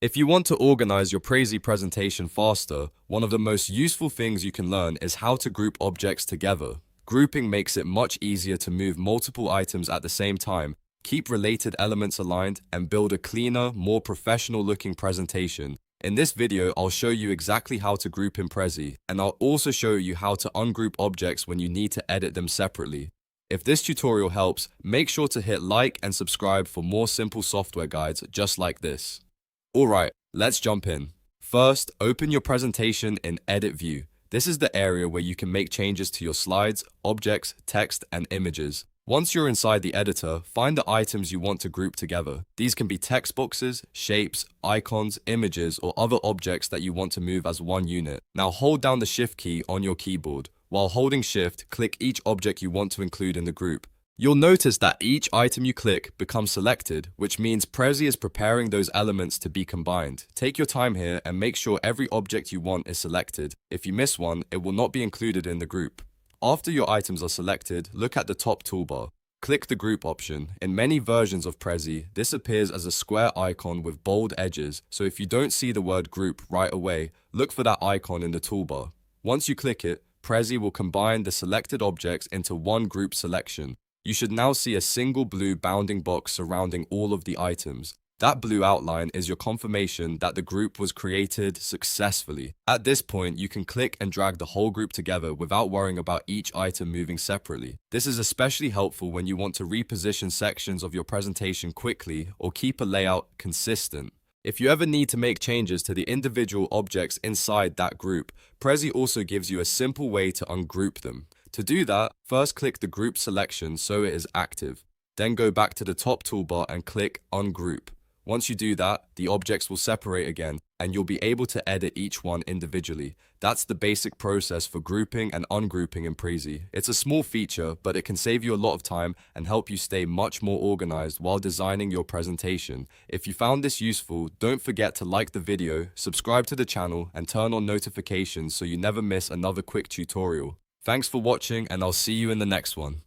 If you want to organize your Prezi presentation faster, one of the most useful things you can learn is how to group objects together. Grouping makes it much easier to move multiple items at the same time, keep related elements aligned, and build a cleaner, more professional-looking presentation. In this video, I'll show you exactly how to group in Prezi, and I'll also show you how to ungroup objects when you need to edit them separately. If this tutorial helps, make sure to hit like and subscribe for more simple software guides just like this. Alright, let's jump in. First, open your presentation in Edit View. This is the area where you can make changes to your slides, objects, text, and images. Once you're inside the editor, find the items you want to group together. These can be text boxes, shapes, icons, images, or other objects that you want to move as one unit. Now hold down the Shift key on your keyboard. While holding Shift, click each object you want to include in the group. You'll notice that each item you click becomes selected, which means Prezi is preparing those elements to be combined. Take your time here and make sure every object you want is selected. If you miss one, it will not be included in the group. After your items are selected, look at the top toolbar. Click the group option. In many versions of Prezi, this appears as a square icon with bold edges, so if you don't see the word group right away, look for that icon in the toolbar. Once you click it, Prezi will combine the selected objects into one group selection. You should now see a single blue bounding box surrounding all of the items. That blue outline is your confirmation that the group was created successfully. At this point, you can click and drag the whole group together without worrying about each item moving separately. This is especially helpful when you want to reposition sections of your presentation quickly or keep a layout consistent. If you ever need to make changes to the individual objects inside that group, Prezi also gives you a simple way to ungroup them. To do that, first click the group selection so it is active. Then go back to the top toolbar and click Ungroup. Once you do that, the objects will separate again, and you'll be able to edit each one individually. That's the basic process for grouping and ungrouping in Prezi. It's a small feature, but it can save you a lot of time and help you stay much more organized while designing your presentation. If you found this useful, don't forget to like the video, subscribe to the channel, and turn on notifications so you never miss another quick tutorial. Thanks for watching, and I'll see you in the next one.